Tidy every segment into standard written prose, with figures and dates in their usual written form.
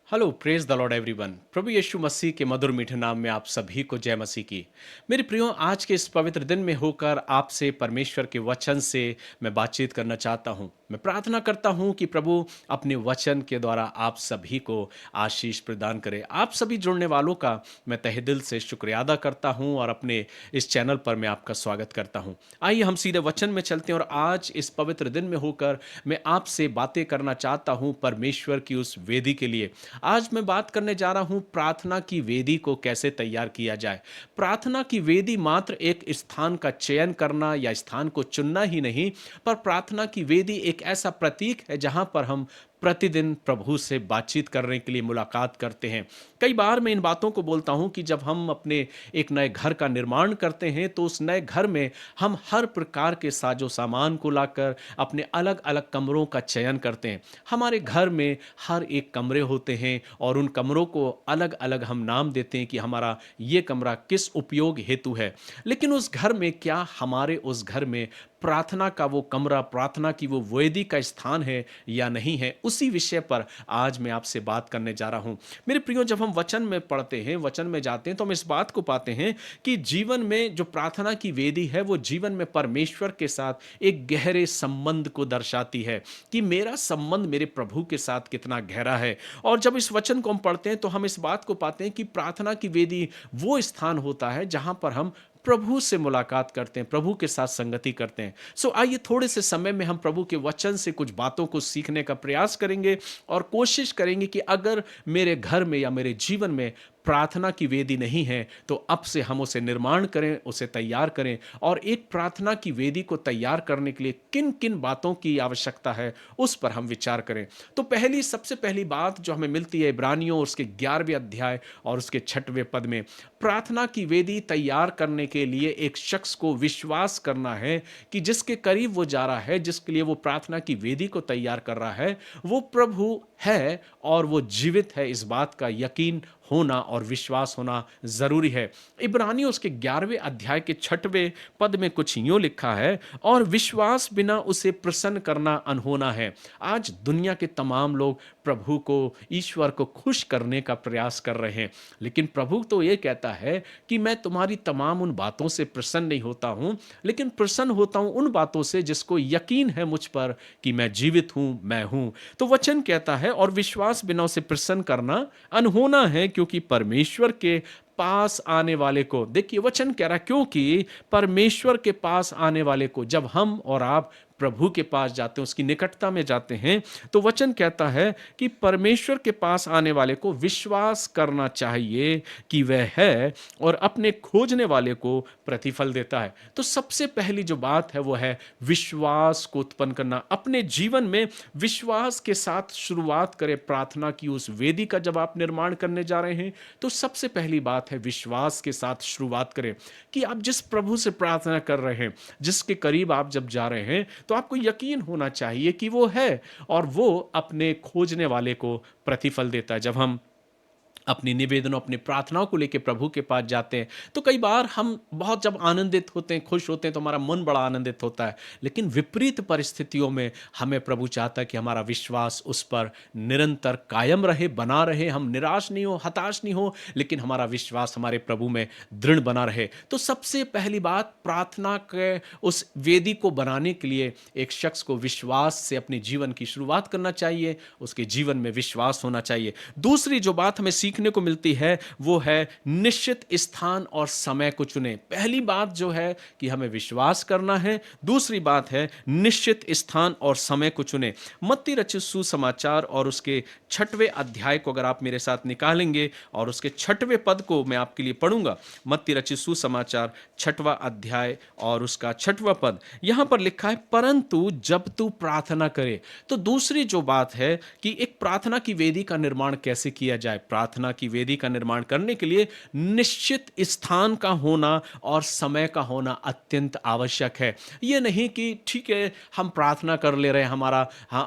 Hello praise the lord everyone. प्रभु यीशु मसीह के मधुर मीठे नाम में आप सभी को जय मसीह की। मेरे प्रियो, आज के इस पवित्र दिन में होकर आपसे परमेश्वर के वचन से मैं बातचीत करना चाहता हूं। मैं प्रार्थना करता हूं कि प्रभु अपने वचन के द्वारा आप सभी को आशीष प्रदान करे। आप सभी जुड़ने वालों का मैं तहे दिल से शुक्रिया अदा करता हूं और अपने इस चैनल पर मैं आपका स्वागत करता हूं। आइए हम सीधे वचन में चलते हैं और आज इस पवित्र दिन में होकर मैं आपसे बातें करना चाहता हूं परमेश्वर की उस वेदी के लिए। आज मैं बात करने जा रहा हूं प्रार्थना की वेदी को कैसे तैयार किया जाए। प्रार्थना की वेदी मात्र एक स्थान का चयन करना या स्थान को चुनना ही नहीं, पर प्रार्थना की वेदी एक ऐसा प्रतीक है जहां पर हम प्रतिदिन प्रभु से बातचीत करने के लिए मुलाकात करते हैं। कई बार मैं इन बातों को बोलता हूं कि जब हम अपने एक नए घर का निर्माण करते हैं तो उस नए घर में हम हर प्रकार के साजो सामान को लाकर अपने अलग अलग कमरों का चयन करते हैं। हमारे घर में हर एक कमरे होते हैं और उन कमरों को अलग अलग हम नाम देते हैं कि हमारा ये कमरा किस उपयोग हेतु है। लेकिन उस घर में क्या हमारे उस घर में प्रार्थना का वो कमरा, प्रार्थना की वो वेदी का स्थान है या नहीं है, उसी विषय पर आज मैं आपसे बात करने जा रहा हूं। मेरे प्रियो, जब हम वचन में पढ़ते हैं, वचन में जाते हैं, तो हम इस बात को पाते हैं कि जीवन में जो प्रार्थना की वेदी है वो जीवन में परमेश्वर के साथ एक गहरे संबंध को दर्शाती है कि मेरा संबंध मेरे प्रभु के साथ कितना गहरा है। और जब इस वचन को हम पढ़ते हैं तो हम इस बात को पाते हैं कि प्रार्थना की वेदी वो स्थान होता है जहां पर हम प्रभु से मुलाकात करते हैं, प्रभु के साथ संगति करते हैं। आइए थोड़े से समय में हम प्रभु के वचन से कुछ बातों को सीखने का प्रयास करेंगे और कोशिश करेंगे कि अगर मेरे घर में या मेरे जीवन में प्रार्थना की वेदी नहीं है तो अब से हम उसे निर्माण करें, उसे तैयार करें। और एक प्रार्थना की वेदी को तैयार करने के लिए किन किन बातों की आवश्यकता है उस पर हम विचार करें। तो सबसे पहली बात जो हमें मिलती है इब्रानियों और उसके 11वें अध्याय और उसके 6वें पद में, प्रार्थना की वेदी तैयार करने के लिए एक शख्स को विश्वास करना है कि जिसके करीब वो जा रहा है, जिसके लिए वो प्रार्थना की वेदी को तैयार कर रहा है, वो प्रभु है और वो जीवित है। इस बात का यकीन होना और विश्वास होना जरूरी है। इब्रानियों उसके 11वें अध्याय के 6वें पद में कुछ यूं लिखा है, और विश्वास बिना उसे प्रसन्न करना अनहोना है। आज दुनिया के तमाम लोग प्रभु को, ईश्वर को खुश करने का प्रयास कर रहे हैं, लेकिन प्रभु तो ये कहता है कि मैं तुम्हारी तमाम उन बातों से प्रसन्न नहीं होता हूं, लेकिन प्रसन्न होता हूं उन बातों से जिसको यकीन है मुझ पर कि मैं जीवित हूं, मैं हूं। तो वचन कहता है और विश्वास बिना उसे प्रसन्न करना अनहोना है, क्योंकि परमेश्वर के पास आने वाले को, देखिए वचन कह रहा है, क्योंकि परमेश्वर के पास आने वाले को, जब हम और आप प्रभु के पास जाते हैं, उसकी निकटता में जाते हैं, तो वचन कहता है कि परमेश्वर के पास आने वाले को विश्वास करना चाहिए कि वह है और अपने खोजने वाले को प्रतिफल देता है। तो सबसे पहली जो बात है वो है विश्वास को उत्पन्न करना। अपने जीवन में विश्वास के साथ शुरुआत करें प्रार्थना की उस वेदी का। जब आप निर्माण करने जा रहे हैं तो सबसे पहली बात है विश्वास के साथ शुरुआत करें कि आप जिस प्रभु से प्रार्थना कर रहे हैं, जिसके करीब आप जब जा रहे हैं, तो आपको यकीन होना चाहिए कि वो है और वो अपने खोजने वाले को प्रतिफल देता है। जब हम अपनी निवेदनों, अपनी प्रार्थनाओं को लेकर प्रभु के पास जाते हैं तो कई बार हम बहुत जब आनंदित होते हैं, खुश होते हैं, तो हमारा मन बड़ा आनंदित होता है। लेकिन विपरीत परिस्थितियों में हमें प्रभु चाहता है कि हमारा विश्वास उस पर निरंतर कायम रहे, बना रहे। हम निराश नहीं हो, हताश नहीं हो, लेकिन हमारा विश्वास हमारे प्रभु में दृढ़ बना रहे। तो सबसे पहली बात, प्रार्थना के उस वेदी को बनाने के लिए एक शख्स को विश्वास से अपने जीवन की शुरुआत करना चाहिए, उसके जीवन में विश्वास होना चाहिए। दूसरी जो बात हमें सीखने को मिलती है वो है निश्चित स्थान और समय को चुने। पहली बात जो है कि हमें विश्वास करना है, दूसरी बात है निश्चित स्थान और समय को चुने। मत्ती रचित सुसमाचार और उसके 6वें अध्याय को अगर आप मेरे साथ निकालेंगे और उसके 6वें पद को मैं आपके लिए पढ़ूंगा। मत्ती रचित सुसमाचार 6वां अध्याय और उसका 6वां पद, यहां पर लिखा है, परंतु जब तू प्रार्थना करे। तो दूसरी जो बात है कि एक प्रार्थना की वेदी का निर्माण कैसे किया जाए। प्रार्थना प्रार्थना की वेदी का निर्माण करने के लिए निश्चित स्थान का होना और समय का होना अत्यंत आवश्यक है। ये नहीं कि ठीक है, हम प्रार्थना कर ले रहे हैं,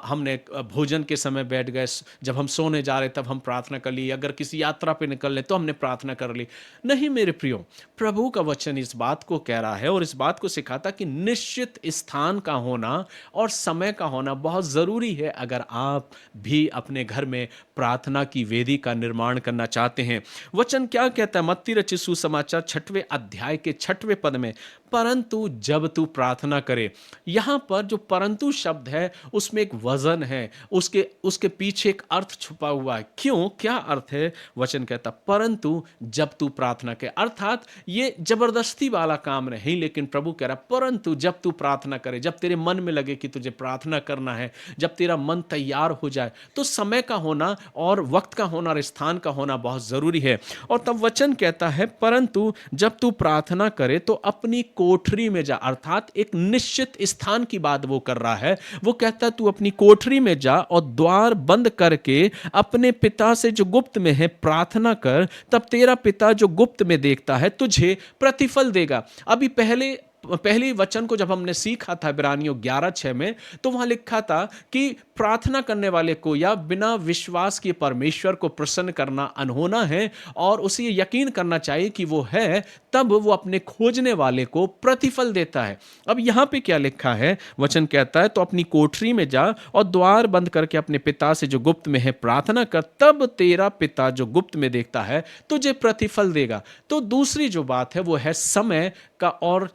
हमने भोजन के समय बैठ गए, जब हम सोने जा रहे तब हम प्रार्थना कर ली, अगर किसी यात्रा पे निकल रहे तो हमने प्रार्थना कर ली। नहीं मेरे प्रियो, प्रभु का वचन इस बात को कह रहा है और इस बात को सिखाता कि निश्चित स्थान का होना और समय का होना बहुत ज़रूरी है अगर आप भी अपने घर में प्रार्थना की वेदी का निर्माण करना चाहते हैं। वचन क्या कहता है? मत्ती रचित सुसमाचार 6वें अध्याय के 6वें पद में, परंतु जब तू प्रार्थना करे। यहाँ पर जो परंतु शब्द है उसमें एक वजन है, उसके उसके पीछे एक अर्थ छुपा हुआ है। क्यों? क्या अर्थ है? वचन कहता परंतु जब तू प्रार्थना करे, अर्थात ये जबरदस्ती वाला काम नहीं, लेकिन प्रभु कह रहा परंतु जब तू प्रार्थना करे, जब तेरे मन में लगे कि तुझे प्रार्थना करना है, जब तेरा मन तैयार हो जाए, तो समय का होना और वक्त का होना और स्थान का होना बहुत जरूरी है। और तब वचन कहता है परंतु जब तू प्रार्थना करे तो अपनी कोठरी में जा, अर्थात एक निश्चित स्थान की बात वो कर रहा है। वो कहता है तू अपनी कोठरी में जा और द्वार बंद करके अपने पिता से जो गुप्त में है प्रार्थना कर, तब तेरा पिता जो गुप्त में देखता है तुझे प्रतिफल देगा। अभी पहले वचन को जब हमने सीखा था इब्रानियों 11:6 में, तो वहां लिखा था कि प्रार्थना करने वाले को या बिना विश्वास के परमेश्वर को प्रसन्न करना अनहोना है और उसे यकीन करना चाहिए कि वो है, तब वो अपने खोजने वाले को प्रतिफल देता है। अब यहां पे क्या लिखा है? वचन कहता है तो अपनी कोठरी में जा और द्वार बंद करके अपने पिता से जो गुप्त में है प्रार्थना कर, तब तेरा पिता जो गुप्त में देखता है तुझे प्रतिफल देगा। तो दूसरी जो बात है वो है समय का और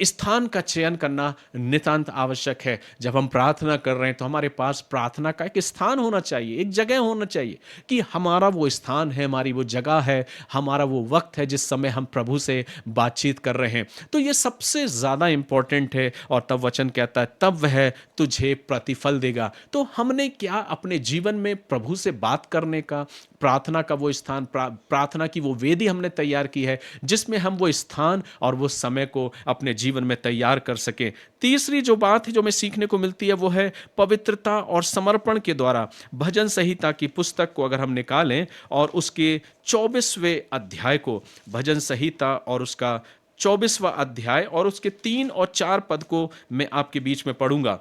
स्थान का चयन करना नितांत आवश्यक है। जब हम प्रार्थना कर रहे हैं तो हमारे पास प्रार्थना का एक स्थान होना चाहिए, एक जगह होना चाहिए कि हमारा वो स्थान है, हमारी वो जगह है, हमारा वो वक्त है जिस समय हम प्रभु से बातचीत कर रहे हैं। तो ये सबसे ज्यादा इंपॉर्टेंट है। और तब वचन कहता है तब वह तुझे प्रतिफल देगा। तो हमने क्या अपने जीवन में प्रभु से बात करने का, प्रार्थना का वो स्थान, प्रार्थना की वो वेदी हमने तैयार की है जिसमें हम वो स्थान और वो समय को अपने जीवन में तैयार कर सकें। तीसरी जो बात है जो हमें सीखने को मिलती है वो है पवित्रता और समर्पण के द्वारा। भजन संहिता की पुस्तक को अगर हम निकालें और उसके 24वें अध्याय को, भजन संहिता और उसका 24वां अध्याय और उसके 3 और 4 पद को मैं आपके बीच में पढ़ूंगा।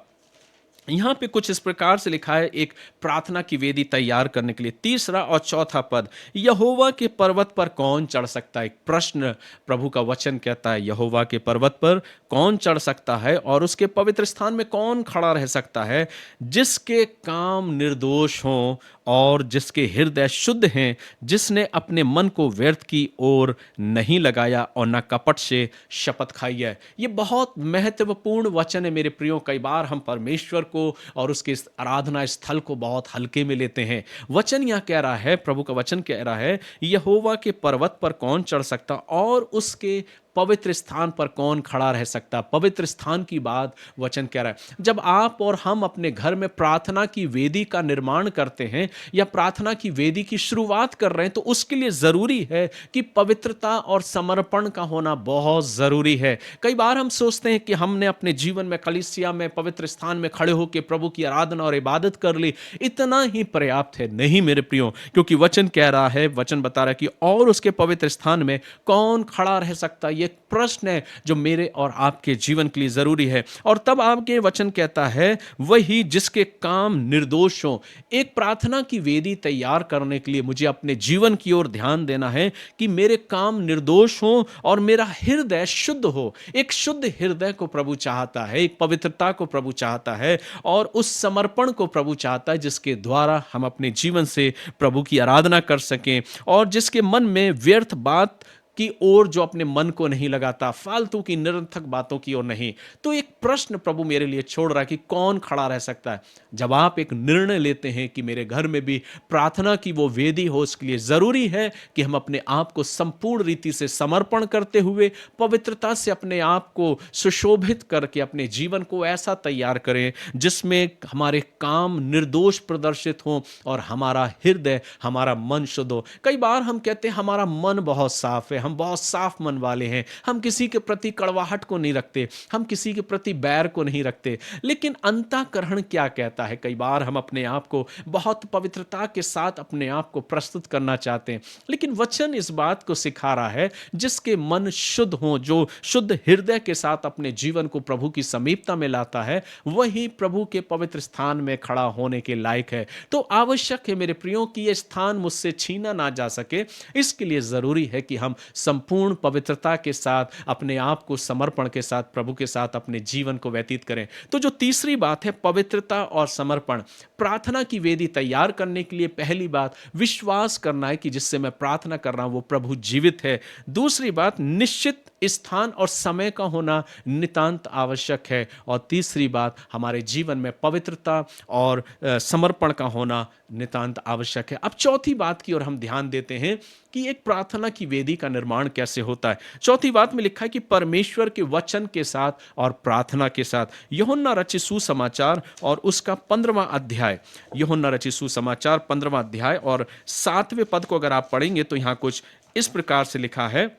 यहां पे कुछ इस प्रकार से लिखा है एक प्रार्थना की वेदी तैयार करने के लिए। 3 और 4 पद, यहोवा के पर्वत पर कौन चढ़ सकता है? एक प्रश्न प्रभु का वचन कहता है, यहोवा के पर्वत पर कौन चढ़ सकता है और उसके पवित्र स्थान में कौन खड़ा रह सकता है? जिसके काम निर्दोष हों और जिसके हृदय शुद्ध हैं, जिसने अपने मन को व्यर्थ की ओर नहीं लगाया और न कपट से शपथ खाई है। ये बहुत महत्वपूर्ण वचन है मेरे प्रियो। कई बार हम परमेश्वर को और उसके आराधना स्थल को बहुत हल्के में लेते हैं। वचन यह कह रहा है, प्रभु का वचन कह रहा है, यहोवा के पर्वत पर कौन चढ़ सकता और उसके पवित्र स्थान पर कौन खड़ा रह सकता। पवित्र स्थान की बात वचन कह रहा है। जब आप और हम अपने घर में प्रार्थना की वेदी का निर्माण करते हैं या प्रार्थना की वेदी की शुरुआत कर रहे हैं, तो उसके लिए जरूरी है कि पवित्रता और समर्पण का होना बहुत जरूरी है। कई बार हम सोचते हैं कि हमने अपने जीवन में कलीसिया में पवित्र स्थान में खड़े होकर प्रभु की आराधना और इबादत कर ली, इतना ही पर्याप्त है। नहीं मेरे प्रियो, क्योंकि वचन कह रहा है, वचन बता रहा है कि और उसके पवित्र स्थान में कौन खड़ा रह सकता। ये प्रश्न है जो मेरे और आपके जीवन के लिए जरूरी है। और तब आपके वचन कहता है वही जिसके काम निर्दोष हो। एक प्रार्थना की वेदी तैयार करने के लिए मुझे अपने जीवन की ओर ध्यान देना है कि मेरे काम निर्दोष हो और मेरा हृदय शुद्ध हो। एक शुद्ध हृदय को प्रभु चाहता है, एक पवित्रता को प्रभु चाहता है और उस समर्पण को प्रभु चाहता है जिसके द्वारा हम अपने जीवन से प्रभु की आराधना कर सकें और जिसके मन में व्यर्थ बात की ओर जो अपने मन को नहीं लगाता, फालतू की निरर्थक बातों की ओर नहीं। तो एक प्रश्न प्रभु मेरे लिए छोड़ रहा है कि कौन खड़ा रह सकता है। जब आप एक निर्णय लेते हैं कि मेरे घर में भी प्रार्थना की वो वेदी हो, उसके लिए जरूरी है कि हम अपने आप को संपूर्ण रीति से समर्पण करते हुए पवित्रता से अपने आप को सुशोभित करके अपने जीवन को ऐसा तैयार करें जिसमें हमारे काम निर्दोष प्रदर्शित हो और हमारा हृदय, हमारा मन शुद्ध हो। कई बार हम कहते हैं हमारा मन बहुत साफ है, हम बहुत साफ मन वाले हैं, हम किसी के प्रति कड़वाहट को नहीं रखते, हम किसी के प्रति बैर को नहीं रखते। लेकिन अंतःकरण क्या कहता है? कई बार हम अपने आप को बहुत पवित्रता के साथ अपने आप को प्रस्तुत करना चाहते हैं, लेकिन वचन इस बात को सिखा रहा है, जिसके मन शुद्ध हो, जो शुद्ध हृदय के साथ अपने जीवन को प्रभु की समीपता में लाता है, वही प्रभु के पवित्र स्थान में खड़ा होने के लायक है। तो आवश्यक है मेरे प्रियो कि यह स्थान मुझसे छीना ना जा सके। इसके लिए जरूरी है कि हम संपूर्ण पवित्रता के साथ अपने आप को समर्पण के साथ प्रभु के साथ अपने जीवन को व्यतीत करें। तो जो तीसरी बात है, पवित्रता और समर्पण। प्रार्थना की वेदी तैयार करने के लिए पहली बात विश्वास करना है कि जिससे मैं प्रार्थना कर रहा हूं वो प्रभु जीवित है। दूसरी बात, निश्चित स्थान और समय का होना नितांत आवश्यक है। और तीसरी बात, हमारे जीवन में पवित्रता और समर्पण का होना नितांत आवश्यक है। अब चौथी बात की ओर हम ध्यान देते हैं कि एक प्रार्थना की वेदी का निर्माण कैसे होता है। चौथी बात में लिखा है कि परमेश्वर के वचन के साथ और प्रार्थना के साथ। यूहन्ना रचित सुसमाचार और उसका 15वां अध्याय, यूहन्ना रचित सुसमाचार 15वां अध्याय और 7वें पद को अगर आप पढ़ेंगे तो यहां कुछ इस प्रकार से लिखा है।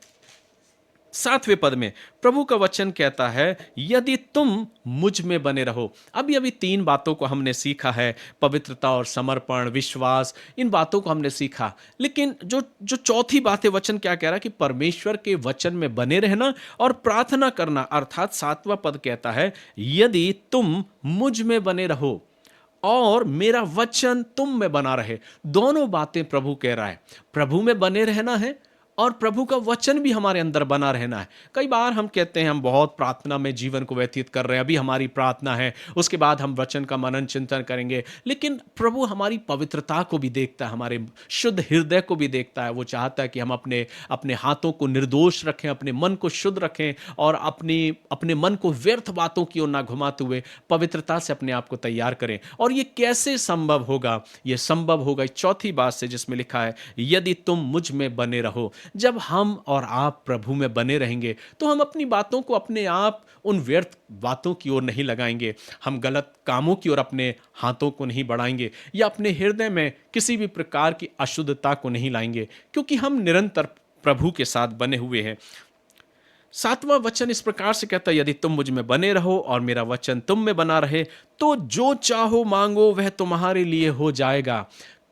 7वें पद में प्रभु का वचन कहता है, यदि तुम मुझ में बने रहो। अभी अभी 3 बातों को हमने सीखा है, पवित्रता और समर्पण, विश्वास, इन बातों को हमने सीखा। लेकिन जो जो चौथी बात है, वचन क्या कह रहा है कि परमेश्वर के वचन में बने रहना और प्रार्थना करना। अर्थात 7वां पद कहता है, यदि तुम मुझ में बने रहो और मेरा वचन तुम में बना रहे। दोनों बातें प्रभु कह रहा है। प्रभु में बने रहना है और प्रभु का वचन भी हमारे अंदर बना रहना है। कई बार हम कहते हैं हम बहुत प्रार्थना में जीवन को व्यतीत कर रहे हैं, अभी हमारी प्रार्थना है, उसके बाद हम वचन का मनन चिंतन करेंगे। लेकिन प्रभु हमारी पवित्रता को भी देखता है, हमारे शुद्ध हृदय को भी देखता है। वो चाहता है कि हम अपने अपने हाथों को निर्दोष रखें, अपने मन को शुद्ध रखें और अपने मन को व्यर्थ बातों की ओर ना घुमाते हुए पवित्रता से अपने आप को तैयार करें। और ये कैसे संभव होगा? ये संभव होगा चौथी बात से, जिसमें लिखा है, यदि तुम मुझ में बने रहो। जब हम और आप प्रभु में बने रहेंगे तो हम अपनी बातों को अपने आप उन व्यर्थ बातों की ओर नहीं लगाएंगे, हम गलत कामों की ओर अपने हाथों को नहीं बढ़ाएंगे या अपने हृदय में किसी भी प्रकार की अशुद्धता को नहीं लाएंगे, क्योंकि हम निरंतर प्रभु के साथ बने हुए हैं। 7वां वचन इस प्रकार से कहता है, यदि तुम मुझ में बने रहो और मेरा वचन तुम में बना रहे तो जो चाहो मांगो वह तुम्हारे लिए हो जाएगा।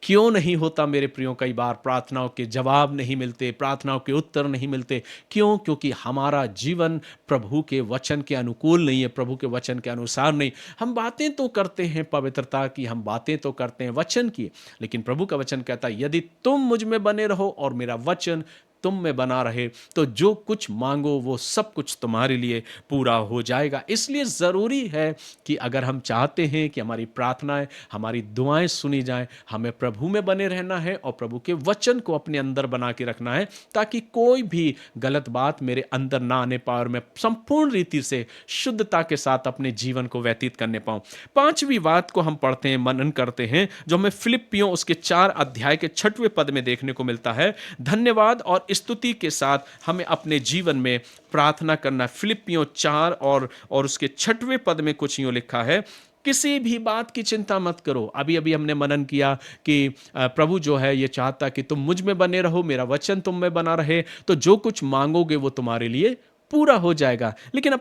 क्यों नहीं होता मेरे प्रियो? कई बार प्रार्थनाओं के जवाब नहीं मिलते, प्रार्थनाओं के उत्तर नहीं मिलते। क्यों? क्योंकि हमारा जीवन प्रभु के वचन के अनुकूल नहीं है, प्रभु के वचन के अनुसार नहीं। हम बातें तो करते हैं पवित्रता की, हम बातें तो करते हैं वचन की, लेकिन प्रभु का वचन कहता है, यदि तुम मुझ में बने रहो और मेरा वचन तुम में बना रहे तो जो कुछ मांगो वो सब कुछ तुम्हारे लिए पूरा हो जाएगा। इसलिए ज़रूरी है कि अगर हम चाहते हैं कि हमारी प्रार्थनाएं, हमारी दुआएं सुनी जाएं, हमें प्रभु में बने रहना है और प्रभु के वचन को अपने अंदर बना के रखना है, ताकि कोई भी गलत बात मेरे अंदर ना आने पाए और मैं संपूर्ण रीति से शुद्धता के साथ अपने जीवन को व्यतीत करने पाऊं। 5वीं बात को हम पढ़ते हैं, मनन करते हैं, जो हमें फिलिप्पियों उसके 4 अध्याय के 6वें पद में देखने को मिलता है। धन्यवाद और स्तुति के साथ हमें अपने जीवन में प्रार्थना करना। फिलिप्पियों 4 और उसके 6वें पद में कुछ यूं लिखा है, किसी भी बात की चिंता मत करो। अभी अभी हमने मनन किया कि प्रभु जो है ये चाहता कि तुम मुझ में बने रहो, मेरा वचन तुम में बना रहे, तो जो कुछ मांगोगे वो तुम्हारे लिए पूरा हो जाएगा। लेकिन अब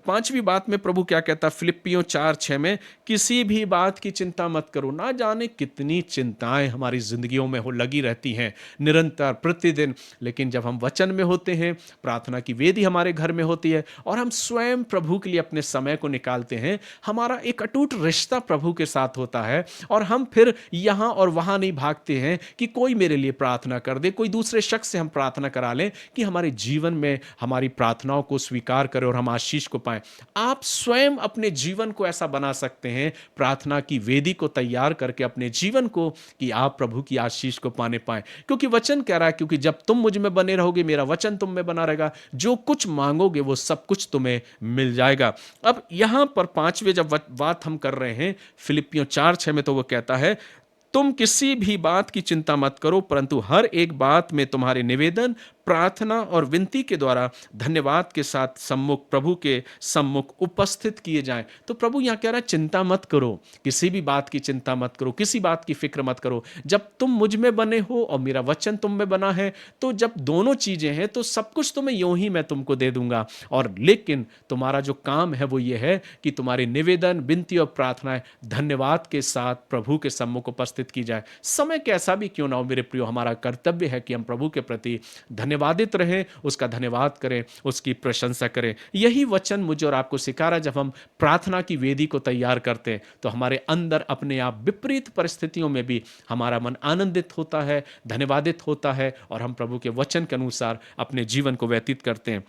पांचवी बात में प्रभु क्या कहता है? फिलिप्पियों 4:6 में, किसी भी बात की चिंता मत करो। ना जाने कितनी चिंताएं हमारी जिंदगियों में लगी रहती हैं निरंतर प्रतिदिन, लेकिन जब हम वचन में होते हैं, प्रार्थना की वेदी हमारे घर में होती है और हम स्वयं प्रभु के लिए अपने समय को निकालते हैं, हमारा एक अटूट रिश्ता प्रभु के साथ होता है और हम फिर यहाँ और वहाँ नहीं भागते हैं कि कोई मेरे लिए प्रार्थना कर दे, कोई दूसरे शख्स से हम प्रार्थना करा लें कि हमारे जीवन में हमारी प्रार्थनाओं को स्वीकार करें और हम आशीष को पाएं। आप स्वयं अपने जीवन को ऐसा बना सकते हैं, प्रार्थना की वेदी को तैयार करके अपने जीवन को, कि आप प्रभु की आशीष को पाने पाएं। क्योंकि वचन कह रहा है, क्योंकि जब तुम मुझ में बने रहोगे, मेरा वचन तुम में बना रहेगा, जो कुछ मांगोगे वो सब कुछ तुम्हें मिल जाएगा। अब यहां पर 5वें जब बात हम कर रहे हैं फिलिप्पियों 4:6 में, तो वो कहता है, तुम किसी भी बात की चिंता मत करो, परंतु हर एक बात में तुम्हारे निवेदन प्रार्थना और विनती के द्वारा धन्यवाद के साथ प्रभु के सम्मुख उपस्थित किए जाएं। तो प्रभु यहाँ कह रहा है, चिंता मत करो, किसी भी बात की चिंता मत करो, किसी बात की फिक्र मत करो। जब तुम मुझ में बने हो और मेरा वचन तुम में बना है, तो जब दोनों चीजें हैं तो सब कुछ तुम्हें यूं ही मैं तुमको दे दूंगा। और लेकिन तुम्हारा जो काम है वो ये है कि तुम्हारे निवेदन, विनती और प्रार्थनाएं धन्यवाद के साथ प्रभु के सम्मुख उपस्थित की जाए। समय कैसा भी क्यों ना हो मेरे प्रियो, हमारा कर्तव्य है कि हम प्रभु के प्रति धन्यवादित रहें, उसका धन्यवाद करें, उसकी प्रशंसा करें। यही वचन मुझे और आपको सिखा रहा है। जब हम प्रार्थना की वेदी को तैयार करते हैं तो हमारे अंदर अपने आप विपरीत परिस्थितियों में भी हमारा मन आनंदित होता है, धन्यवादित होता है, और हम प्रभु के वचन के अनुसार अपने जीवन को व्यतीत करते हैं।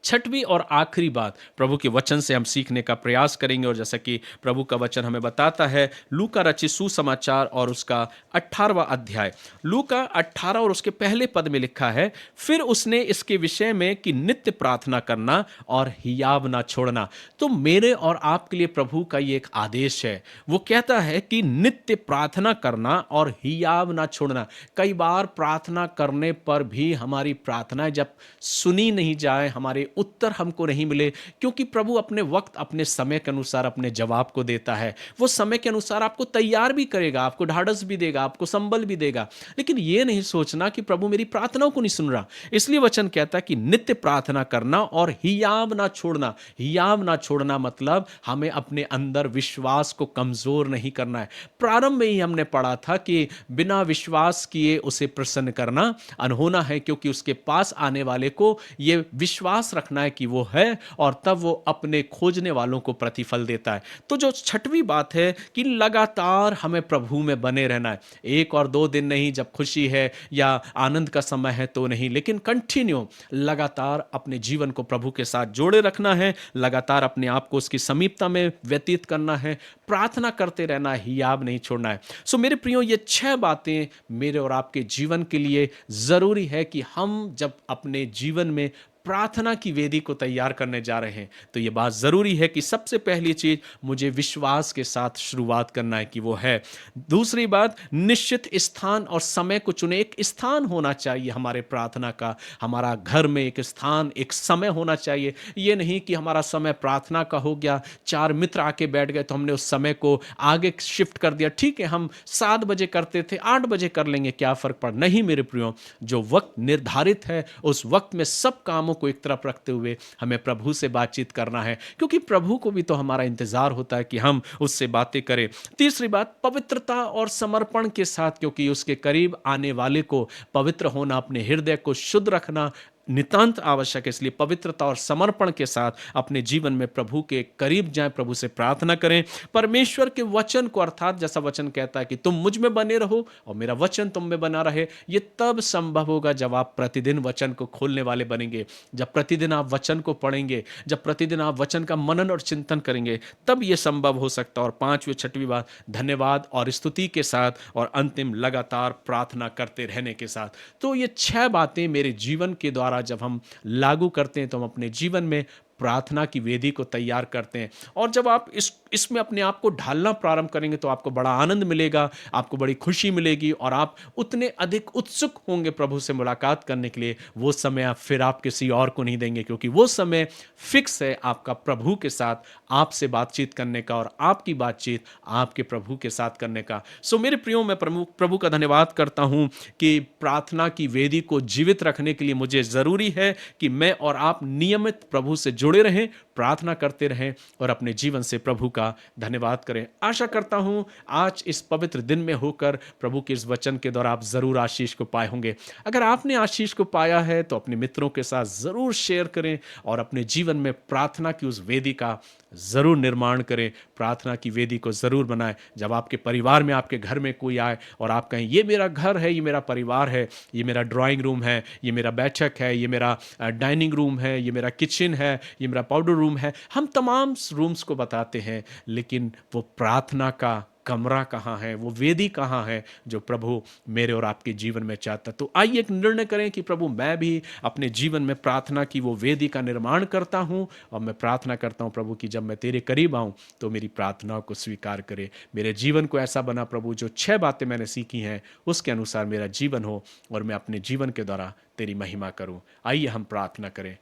छठवीं और आखिरी बात प्रभु के वचन से हम सीखने का प्रयास करेंगे, और जैसा कि प्रभु का वचन हमें बताता है, लूका रचित सुसमाचार और उसका 18वां अध्याय, लूका 18 और उसके पहले पद में लिखा है, फिर उसने इसके विषय में कि नित्य प्रार्थना करना और हियाव ना छोड़ना। तो मेरे और आपके लिए प्रभु का ये एक आदेश है। वो कहता है कि नित्य प्रार्थना करना और हियाव ना छोड़ना। कई बार प्रार्थना करने पर भी हमारी प्रार्थनाएं जब सुनी नहीं जाए, हमारे उत्तर हमको नहीं मिले, क्योंकि प्रभु अपने वक्त, अपने समय के अनुसार अपने जवाब को देता है। वो समय के अनुसार आपको तैयार भी करेगा, आपको ढाढ़स भी देगा, आपको संबल भी देगा। लेकिन ये नहीं सोचना कि प्रभु मेरी प्रार्थनाओं को नहीं सुन रहा। इसलिए वचन कहता है कि नित्य प्रार्थना करना और हियाव ना छोड़ना। हियाव ना छोड़ना मतलब हमें अपने अंदर विश्वास को कमजोर नहीं करना है। प्रारंभ में ही हमने पढ़ा था कि बिना विश्वास किए उसे प्रसन्न करना अनहोना है, क्योंकि उसके पास आने वाले को यह विश्वास रखना है कि वो है, और तब वो अपने खोजने वालों को प्रतिफल देता है। तो जो छठवीं बात है कि लगातार हमें प्रभु में बने रहना है। एक और दो दिन नहीं, जब खुशी है या आनंद का समय है तो नहीं, लेकिन कंटिन्यू लगातार अपने जीवन को प्रभु के साथ जोड़े रखना है, लगातार अपने आप को उसकी समीपता में व्यतीत करना है, प्रार्थना करते रहना, हियाव नहीं छोड़ना है। सो मेरे प्रियो, ये 6 बातें मेरे और आपके जीवन के लिए जरूरी है कि हम जब अपने जीवन में प्रार्थना की वेदी को तैयार करने जा रहे हैं तो यह बात जरूरी है कि सबसे पहली चीज मुझे विश्वास के साथ शुरुआत करना है कि वो है। दूसरी बात, निश्चित स्थान और समय को चुने। एक स्थान होना चाहिए हमारे प्रार्थना का, हमारा घर में एक स्थान, एक समय होना चाहिए। ये नहीं कि हमारा समय प्रार्थना का हो गया, 4 मित्र आके बैठ गए तो हमने उस समय को आगे शिफ्ट कर दिया। ठीक है, हम 7 बजे करते थे, 8 बजे कर लेंगे, क्या फर्क पड़। नहीं मेरे प्रियो, जो वक्त निर्धारित है उस वक्त में सब कामों को एक तरफ रखते हुए हमें प्रभु से बातचीत करना है, क्योंकि प्रभु को भी तो हमारा इंतजार होता है कि हम उससे बातें करें। तीसरी बात, पवित्रता और समर्पण के साथ, क्योंकि उसके करीब आने वाले को पवित्र होना, अपने हृदय को शुद्ध रखना नितांत आवश्यक है। इसलिए पवित्रता और समर्पण के साथ अपने जीवन में प्रभु के करीब जाएं, प्रभु से प्रार्थना करें। परमेश्वर के वचन को, अर्थात जैसा वचन कहता है कि तुम मुझ में बने रहो और मेरा वचन तुम में बना रहे, ये तब संभव होगा जब आप प्रतिदिन वचन को खोलने वाले बनेंगे, जब प्रतिदिन आप वचन को पढ़ेंगे, जब प्रतिदिन आप वचन का मनन और चिंतन करेंगे, तब यह संभव हो सकता है। और 5वीं 6वीं बात, धन्यवाद और स्तुति के साथ, और अंतिम लगातार प्रार्थना करते रहने के साथ। तो ये 6 बातें मेरे जीवन के द्वारा जब हम लागू करते हैं तो हम अपने जीवन में प्रार्थना की वेदी को तैयार करते हैं। और जब आप इसमें अपने आप को ढालना प्रारंभ करेंगे तो आपको बड़ा आनंद मिलेगा, आपको बड़ी खुशी मिलेगी, और आप उतने अधिक उत्सुक होंगे प्रभु से मुलाकात करने के लिए। वो समय आप फिर आप किसी और को नहीं देंगे, क्योंकि वो समय फिक्स है आपका प्रभु के साथ आपसे बातचीत करने का, और आपकी बातचीत आपके प्रभु के साथ करने का। सो मेरे प्रियो, मैं प्रभु का धन्यवाद करता हूं कि प्रार्थना की वेदी को जीवित रखने के लिए मुझे जरूरी है कि मैं और आप नियमित प्रभु से जुड़े रहें, प्रार्थना करते रहें और अपने जीवन से प्रभु का धन्यवाद करें। आशा करता हूं आज इस पवित्र दिन में होकर प्रभु के इस वचन के द्वारा आप जरूर आशीष को पाए होंगे। अगर आपने आशीष को पाया है तो अपने मित्रों के साथ जरूर शेयर करें और अपने जीवन में प्रार्थना की उस वेदी का जरूर निर्माण करें, प्रार्थना की वेदी को जरूर बनाएं। जब आपके परिवार में, आपके घर में कोई आए और आप कहें ये मेरा घर है, ये मेरा परिवार है, ये मेरा ड्राइंग रूम है, ये मेरा बैठक है, ये मेरा डाइनिंग रूम है, ये मेरा किचन है, ये मेरा पाउडर रूम है, हम तमाम रूम्स को बताते हैं, लेकिन वो प्रार्थना का कमरा कहाँ है, वो वेदी कहाँ है जो प्रभु मेरे और आपके जीवन में चाहता। तो आइए एक निर्णय करें कि प्रभु मैं भी अपने जीवन में प्रार्थना की वो वेदी का निर्माण करता हूँ, और मैं प्रार्थना करता हूँ प्रभु कि जब मैं तेरे करीब आऊँ तो मेरी प्रार्थनाओं को स्वीकार करे। मेरे जीवन को ऐसा बना प्रभु, जो 6 बातें मैंने सीखी हैं उसके अनुसार मेरा जीवन हो, और मैं अपने जीवन के द्वारा तेरी महिमा करूँ। आइए हम प्रार्थना करें।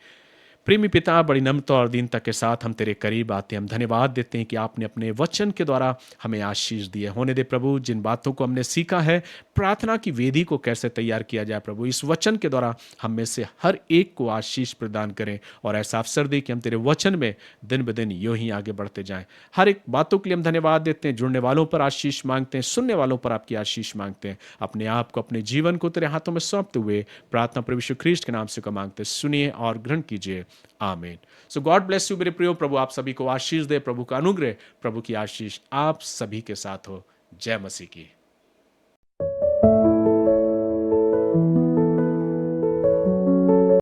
प्रेमी पिता, बड़ी नम्रता और दीनता के साथ हम तेरे करीब आते हैं। हम धन्यवाद देते हैं कि आपने अपने वचन के द्वारा हमें आशीष दी है। होने दे प्रभु, जिन बातों को हमने सीखा है, प्रार्थना की वेदी को कैसे तैयार किया जाए प्रभु, इस वचन के द्वारा हम में से हर एक को आशीष प्रदान करें, और ऐसा अवसर दे कि हम तेरे वचन में दिन ब दिन यूं ही आगे बढ़ते जाएं। हर एक बातों के लिए हम धन्यवाद देते हैं। जुड़ने वालों पर आशीष मांगते हैं, सुनने वालों पर आपकी आशीष मांगते हैं। अपने आप को, अपने जीवन को तेरे हाथों में सौंपते हुए प्रार्थना प्रभु यीशु ख्रीष्ट के नाम से को मांगते हैं। सुनिए और ग्रहण कीजिए। आमीन। सो गॉड ब्लेस यू मेरे प्रियो। प्रभु आप सभी को आशीष दे। प्रभु का अनुग्रह, प्रभु की आशीष आप सभी के साथ हो। जय मसीह की।